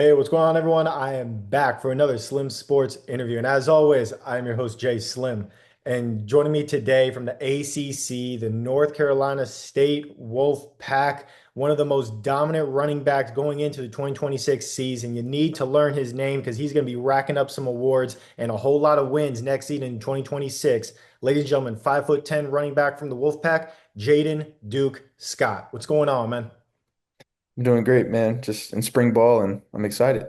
Hey, what's going on, everyone? I am back for another Slim Sports interview. And as always, I'm your host, Jay Slim. And joining me today from the ACC, the North Carolina State Wolfpack, one of the most dominant running backs going into the 2026 season. You need to learn his name because he's going to be racking up some awards and a whole lot of wins next season in 2026. Ladies and gentlemen, 5'10" running back from the Wolfpack, Jayden Duke Scott. What's going on, man? I'm doing great, man. Just in spring ball, and I'm excited.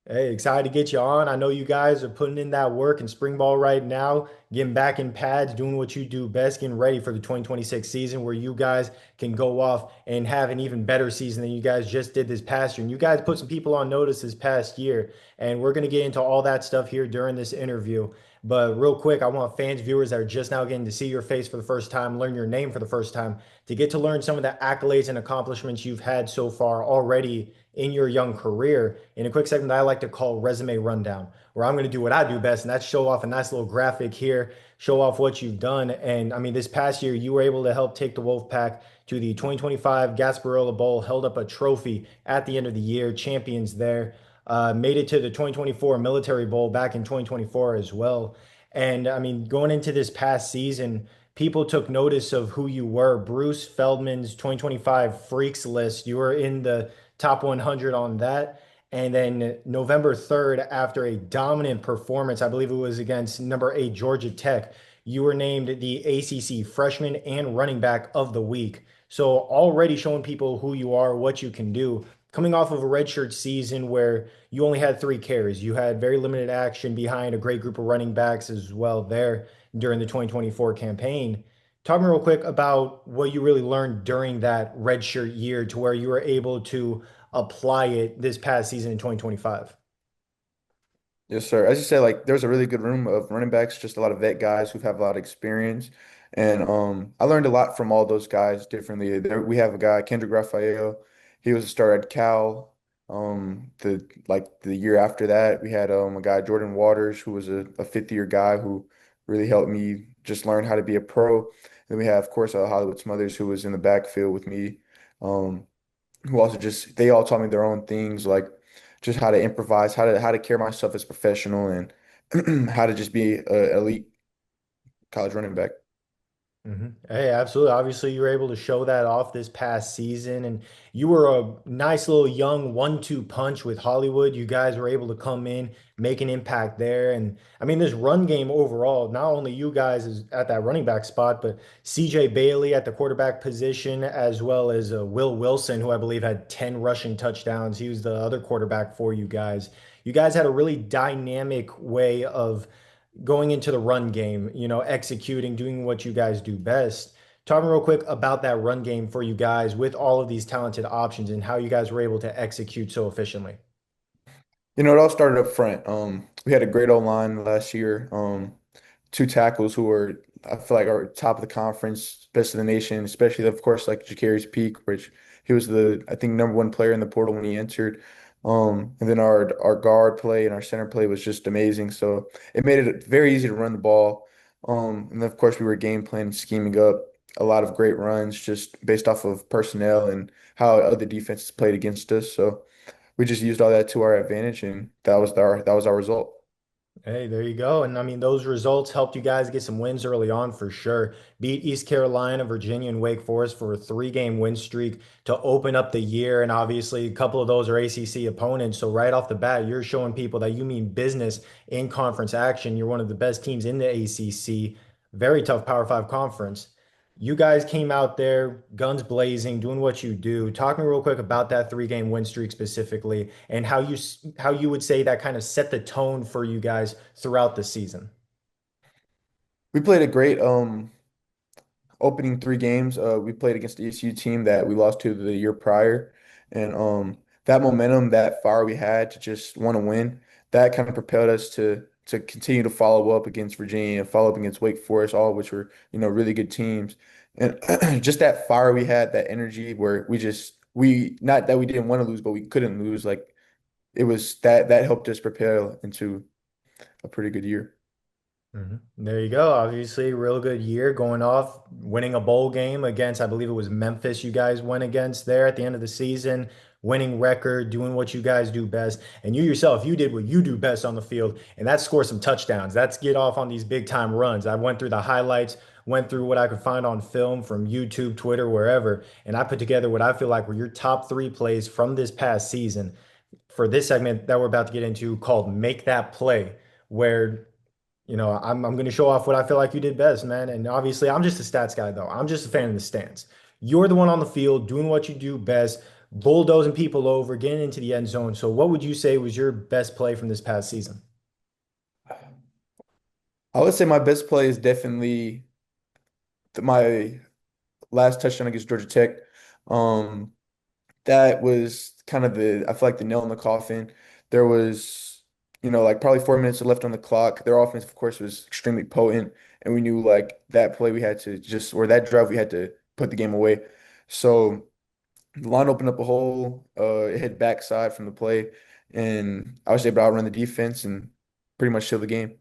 Hey, excited to get you on. I know you guys are putting in that work in spring ball right now, getting back in pads, doing what you do best, getting ready for the 2026 season where you guys can go off and have an even better season than you guys just did this past year. And you guys put some people on notice this past year, and we're going to get into all that stuff here during this interview. But real quick, I want fans, viewers that are just now getting to see your face for the first time, learn your name for the first time, to get to learn some of the accolades and accomplishments you've had so far already in your young career in a quick segment that I like to call resume rundown, where I'm going to do what I do best, and that's show off a nice little graphic here, show off what you've done. And I mean, this past year, you were able to help take the Wolfpack to the 2025 Gasparilla Bowl, held up a trophy at the end of the year, champions there. Made it to the 2024 Military Bowl back in 2024 as well. And I mean, going into this past season, people took notice of who you were. Bruce Feldman's 2025 Freaks list, you were in the top 100 on that. And then November 3rd, after a dominant performance, I believe it was against number 8 Georgia Tech, you were named the ACC Freshman and Running Back of the Week. So already showing people who you are, what you can do. Coming off of a redshirt season where you only had 3 carries, you had very limited action behind a great group of running backs as well there during the 2024 campaign. Talk me real quick about what you really learned during that redshirt year to where you were able to apply it this past season in 2025. Yes, sir. As you said, like there's a really good room of running backs, just a lot of vet guys who have a lot of experience. And I learned a lot from all those guys differently. We have a guy, Kendrick Raphael. He was a starter at Cal. The year after that, we had a guy, Jordan Waters, who was a fifth year guy who really helped me just learn how to be a pro. Then we have, of course, Hollywood Smothers, who was in the backfield with me. Um, who also just they all taught me their own things, like just how to improvise, how to carry myself as a professional, and how to just be a elite college running back. Hey, absolutely. Obviously, you were able to show that off this past season, and you were a nice little young 1-2 punch with Hollywood. You guys were able to come in, make an impact there. And I mean, this run game overall, not only you guys is at that running back spot, but CJ Bailey at the quarterback position, as well as Will Wilson, who I believe had 10 rushing touchdowns. He was the other quarterback for you guys. You guys had a really dynamic way of going into the run game, executing, doing what you guys do best. Talking real quick about that run game for you guys with all of these talented options and how you guys were able to execute so efficiently. It all started up front. We had a great O-line last year. Two tackles who were, I feel like, are top of the conference, best in the nation, especially, of course, like Ja'Carri's Peak, which he was I think, #1 player in the portal when he entered. And then our guard play and our center play was just amazing. So it made it very easy to run the ball. And then, of course, we were game planning, scheming up a lot of great runs just based off of personnel and how other defenses played against us. So we just used all that to our advantage, and that was our result. Hey, there you go. And I mean, those results helped you guys get some wins early on for sure. Beat East Carolina, Virginia, and Wake Forest for a 3-game win streak to open up the year. And obviously, a couple of those are ACC opponents. So, right off the bat, you're showing people that you mean business in conference action. You're one of the best teams in the ACC. Very tough Power Five conference. You guys came out there, guns blazing, doing what you do. Talk me real quick about that 3-game win streak specifically, and how you would say that kind of set the tone for you guys throughout the season. We played a great opening 3 games. We played against the ECU team that we lost to the year prior, and that momentum, that fire we had to just want to win, that kind of propelled us to continue to follow up against Virginia and follow up against Wake Forest, all of which were really good teams, and just that fire we had, that energy where we not that we didn't want to lose, but we couldn't lose. Like it was that helped us propel into a pretty good year. There you go. Obviously, real good year going off, winning a bowl game against, I believe it was Memphis, you guys went against there at the end of the season, winning record, doing what you guys do best. And you yourself, you did what you do best on the field, and that's score some touchdowns. That's get off on these big time runs. I went through the highlights, went through what I could find on film from YouTube, Twitter, wherever, and I put together what I feel like were your top three plays from this past season for this segment that we're about to get into called Make That Play, where I'm going to show off what I feel like you did best, man. And obviously, I'm just a stats guy, though. I'm just a fan of the stance. You're the one on the field doing what you do best, bulldozing people over, getting into the end zone. So, what would you say was your best play from this past season? I would say my best play is definitely my last touchdown against Georgia Tech. Um, that was kind of I feel like the nail in the coffin. There was, like probably 4 minutes left on the clock. Their offense, of course, was extremely potent, and we knew like that play we had to or that drive we had to put the game away. So the line opened up a hole. It hit backside from the play, and I was able to outrun the defense and pretty much seal the game.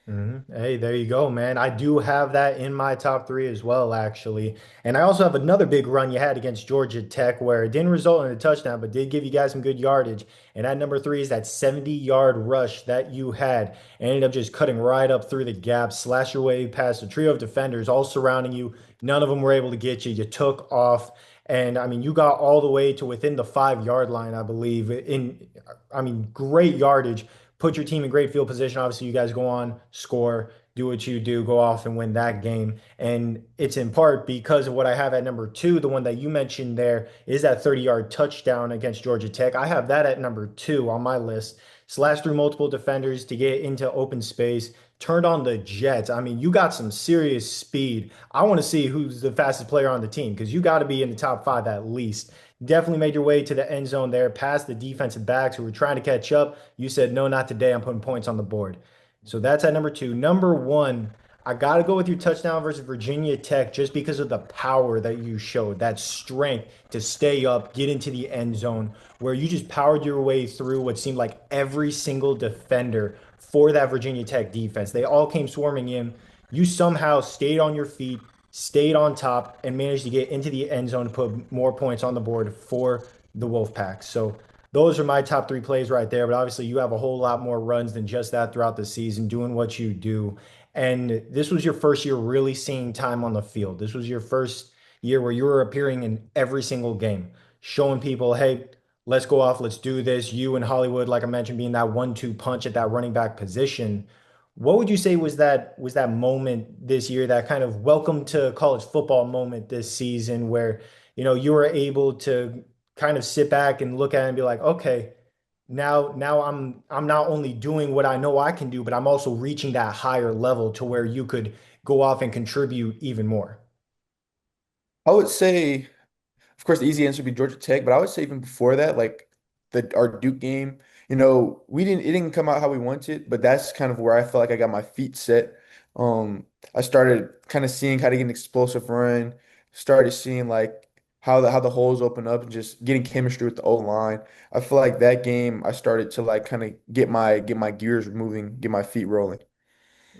Hey, there you go, man. I do have that in my top three as well, actually. And I also have another big run you had against Georgia Tech where it didn't result in a touchdown, but did give you guys some good yardage. And at number three is that 70-yard rush that you had. Ended up just cutting right up through the gap, slash your way past a trio of defenders all surrounding you. None of them were able to get you. You took off. And I mean, you got all the way to within the 5 yard line, I believe. I mean, great yardage, put your team in great field position. Obviously, you guys go on, score, do what you do, go off and win that game. And it's in part because of what I have at number two. The one that you mentioned there is that 30-yard touchdown against Georgia Tech. I have that at number two on my list. Slashed through multiple defenders to get into open space, turned on the Jets. I mean, you got some serious speed. I want to see who's the fastest player on the team because you got to be in the top five at least. Definitely made your way to the end zone there, past the defensive backs who were trying to catch up. You said, no, not today. I'm putting points on the board. So that's at number two. Number one, I got to go with your touchdown versus Virginia Tech just because of the power that you showed, that strength to stay up, get into the end zone, where you just powered your way through what seemed like every single defender for that Virginia Tech defense. They all came swarming in. You somehow stayed on your feet, stayed on top, and managed to get into the end zone to put more points on the board for the Wolfpack. So those are my top three plays right there. But obviously, you have a whole lot more runs than just that throughout the season, doing what you do. And this was your first year really seeing time on the field. This was your first year where you were appearing in every single game, showing people, hey, let's go off, let's do this. You and Hollywood, like I mentioned, being that 1-2 punch at that running back position. What would you say was that moment this year, that kind of welcome to college football moment this season where, you were able to kind of sit back and look at it and be like, okay, now I'm not only doing what I know I can do, but I'm also reaching that higher level to where you could go off and contribute even more. I would say, of course, the easy answer would be Georgia Tech, but I would say even before that, like our Duke game, it didn't come out how we wanted, but that's kind of where I felt like I got my feet set. I started kind of seeing how to get an explosive run, started seeing like how the holes open up and just getting chemistry with the O line. I feel like that game I started to like kind of get my gears moving, get my feet rolling.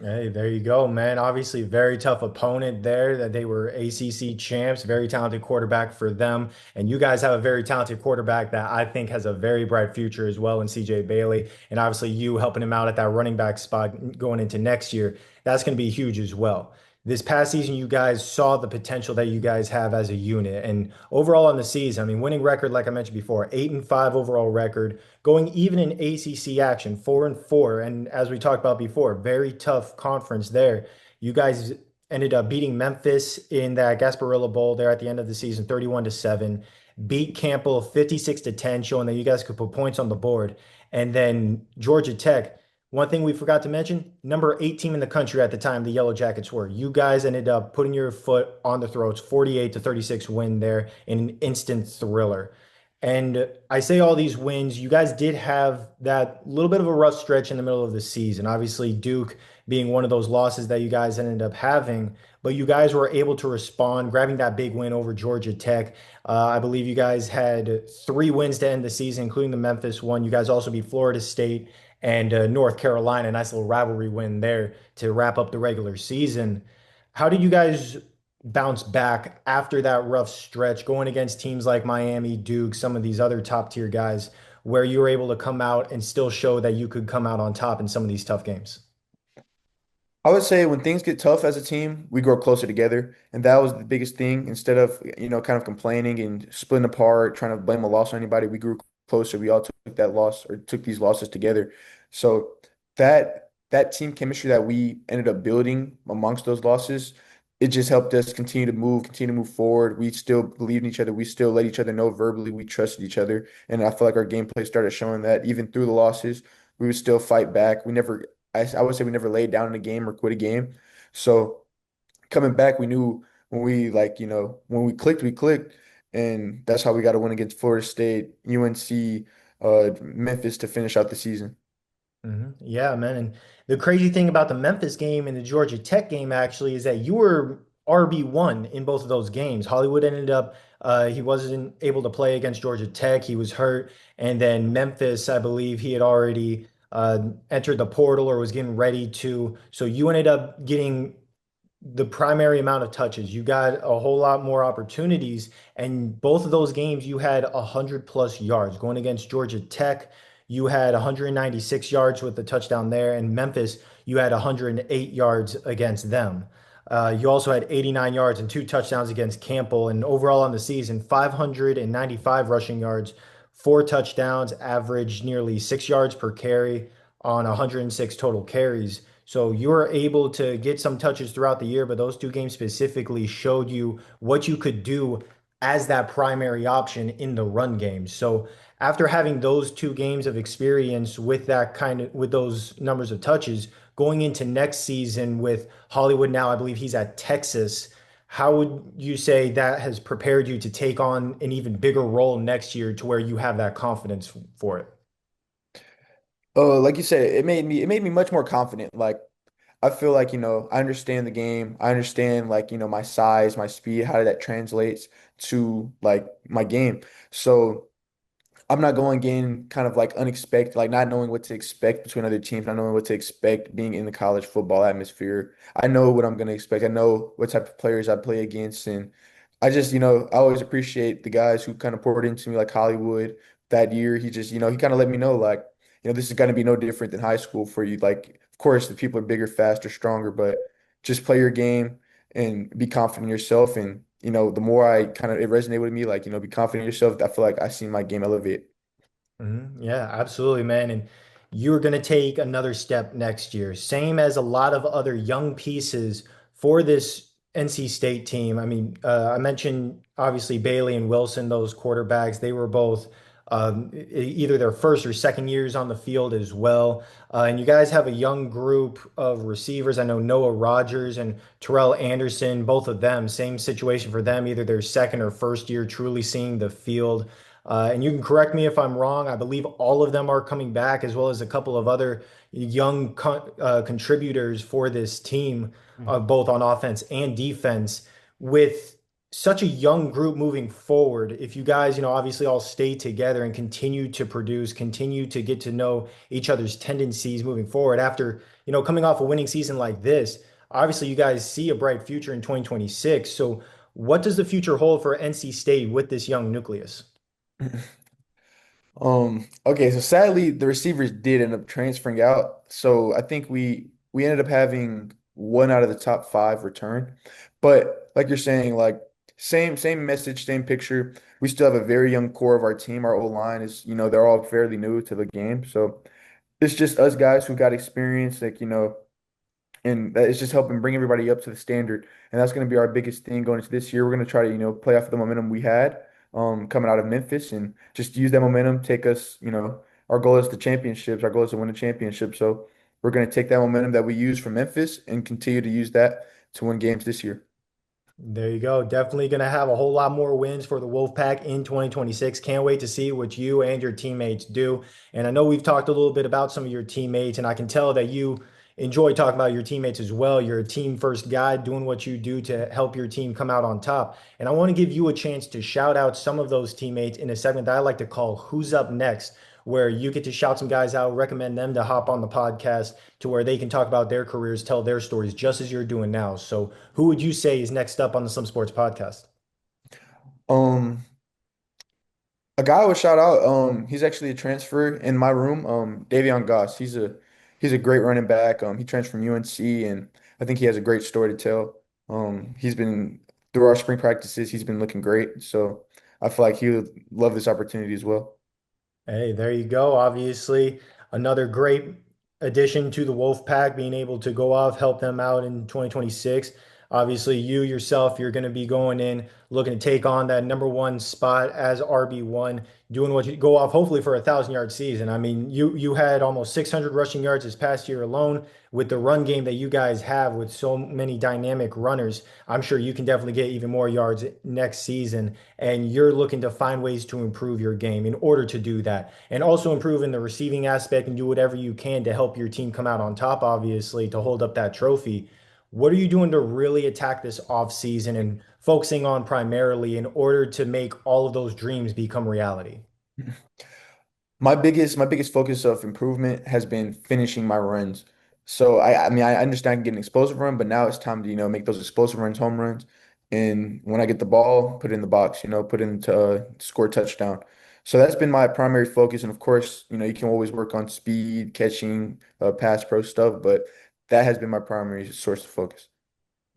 Hey, there you go, man. Obviously, very tough opponent there that they were ACC champs, very talented quarterback for them. And you guys have a very talented quarterback that I think has a very bright future as well in CJ Bailey. And obviously, you helping him out at that running back spot going into next year, that's going to be huge as well. This past season, you guys saw the potential that you guys have as a unit. And overall on the season, I mean, winning record, like I mentioned before, 8-5 overall record, going even in ACC action, 4-4. And as we talked about before, very tough conference there. You guys ended up beating Memphis in that Gasparilla Bowl there at the end of the season, 31-7. Beat Campbell 56-10, showing that you guys could put points on the board. And then Georgia Tech. One thing we forgot to mention, number 8 team in the country at the time, the Yellow Jackets were. You guys ended up putting your foot on the throats, 48-36 win there in an instant thriller. And I say all these wins, you guys did have that little bit of a rough stretch in the middle of the season. Obviously, Duke being one of those losses that you guys ended up having, but you guys were able to respond, grabbing that big win over Georgia Tech. I believe you guys had 3 wins to end the season, including the Memphis one. You guys also beat Florida State and North Carolina. Nice little rivalry win there to wrap up the regular season. How did you guys bounce back after that rough stretch, going against teams like Miami, Duke, some of these other top tier guys, where you were able to come out and still show that you could come out on top in some of these tough games? I would say when things get tough as a team, we grow closer together, and that was the biggest thing. Instead of, kind of complaining and splitting apart, trying to blame a loss on anybody, we grew closer. We all took that loss or took these losses together. So that team chemistry that we ended up building amongst those losses, it just helped us continue to move forward. We still believed in each other. We still let each other know verbally we trusted each other, and I feel like our gameplay started showing that even through the losses, we would still fight back. I would say we never laid down in a game or quit a game. So coming back, we knew when when we clicked, we clicked. And that's how we got a win against Florida State, UNC, Memphis to finish out the season. Yeah, man. And the crazy thing about the Memphis game and the Georgia Tech game actually is that you were RB1 in both of those games. Hollywood ended up, he wasn't able to play against Georgia Tech. He was hurt. And then Memphis, I believe he had already entered the portal or was getting ready to. So you ended up getting the primary amount of touches. You got a whole lot more opportunities. And both of those games, you had 100 plus yards. Going against Georgia Tech, you had 196 yards with the touchdown there. And Memphis, you had 108 yards against them. You also had 89 yards and two touchdowns against Campbell. And overall on the season, 595 rushing yards, four touchdowns, average nearly 6 yards per carry on 106 total carries. So you were able to get some touches throughout the year, but those two games specifically showed you what you could do as that primary option in the run game. So after having those two games of experience with with those numbers of touches, going into next season with Hollywood now, I believe he's at Texas. How would you say that has prepared you to take on an even bigger role next year to where you have that confidence for it? Like you said, it made me much more confident. Like I feel like, I understand the game. I understand like, my size, my speed, how that translates to like my game. So I'm not going in kind of like unexpected, like not knowing what to expect between other teams, not knowing what to expect being in the college football atmosphere. I know what I'm going to expect. I know what type of players I play against. And I just, I always appreciate the guys who kind of poured into me like Hollywood that year. He just, he kind of let me know like, this is going to be no different than high school for you. Like, of course, the people are bigger, faster, stronger, but just play your game and be confident in yourself. And, the more I kind of, it resonated with me, like, be confident in yourself. I feel like I see my game elevate. Yeah, absolutely, man. And you're going to take another step next year, same as a lot of other young pieces for this NC State team. I mean, I mentioned obviously Bailey and Wilson, those quarterbacks. They were both either their first or second years on the field as well. And you guys have a young group of receivers. I know Noah Rogers and Terrell Anderson, both of them, same situation for them, either their second or first year truly seeing the field. And you can correct me if I'm wrong. I believe all of them are coming back, as well as a couple of other young contributors for this team, both on offense and defense. With such a young group moving forward, if you guys, obviously all stay together and continue to produce, continue to get to know each other's tendencies moving forward after, coming off a winning season like this, obviously you guys see a bright future in 2026. So what does the future hold for NC State with this young nucleus? Okay, so sadly the receivers did end up transferring out. So I think we ended up having one out of the top five return. But like you're saying, like same message, same picture. We still have a very young core of our team. Our O-line is, they're all fairly new to the game. So it's just us guys who got experience, like, and that is just helping bring everybody up to the standard. And that's going to be our biggest thing going into this year. We're going to try to, play off the momentum we had coming out of Memphis and just use that momentum, take us, our goal is the championships. Our goal is to win a championship. So we're going to take that momentum that we use from Memphis and continue to use that to win games this year. There you go. Definitely going to have a whole lot more wins for the Wolfpack in 2026. Can't wait to see what you and your teammates do. And I know we've talked a little bit about some of your teammates, and I can tell that you enjoy talking about your teammates as well. You're a team first guy doing what you do to help your team come out on top. And I want to give you a chance to shout out some of those teammates in a segment that I like to call Who's Up Next, where you get to shout some guys out, recommend them to hop on the podcast to where they can talk about their careers, tell their stories, just as you're doing now. So, who would you say is next up on the Some Sports podcast? Um, a guy I would shout out, he's actually a transfer in my room. Davion Goss. He's a great running back. He transferred from UNC, and I think he has a great story to tell. He's been through our spring practices, he's been looking great. So I feel like he would love this opportunity as well. Hey, there you go. Obviously, another great addition to the Wolfpack, being able to go off, help them out in 2026. Obviously, you yourself, you're going to be going in, looking to take on that number one spot as RB1, doing what you go off, hopefully for a 1,000 yard season. I mean, you had almost 600 rushing yards this past year alone with the run game that you guys have with so many dynamic runners. I'm sure you can definitely get even more yards next season, and you're looking to find ways to improve your game in order to do that and also improve in the receiving aspect and do whatever you can to help your team come out on top, obviously, to hold up that trophy. What are you doing to really attack this offseason and focusing on primarily in order to make all of those dreams become reality? My biggest focus of improvement has been finishing my runs. So I mean I understand getting explosive run, but now it's time to, make those explosive runs, home runs. And when I get the ball, put it in the box, put it into score a touchdown. So that's been my primary focus. And of course, you can always work on speed, catching, pass pro stuff, but that has been my primary source of focus.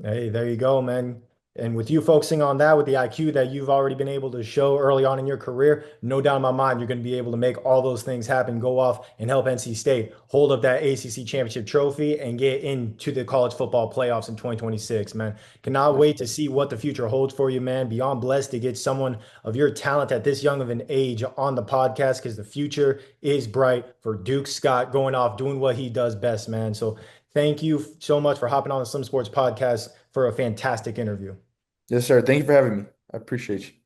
Hey, there you go, man. And with you focusing on that, with the IQ that you've already been able to show early on in your career, no doubt in my mind, you're going to be able to make all those things happen, go off and help NC State hold up that ACC championship trophy and get into the college football playoffs in 2026, man. Cannot Yes, wait to sir. see what the future holds for you, man. Beyond blessed to get someone of your talent at this young of an age on the podcast because the future is bright for Duke Scott going off, doing what he does best, man. So thank you so much for hopping on the Slim Sports podcast for a fantastic interview. Yes, sir. Thank you for having me. I appreciate you.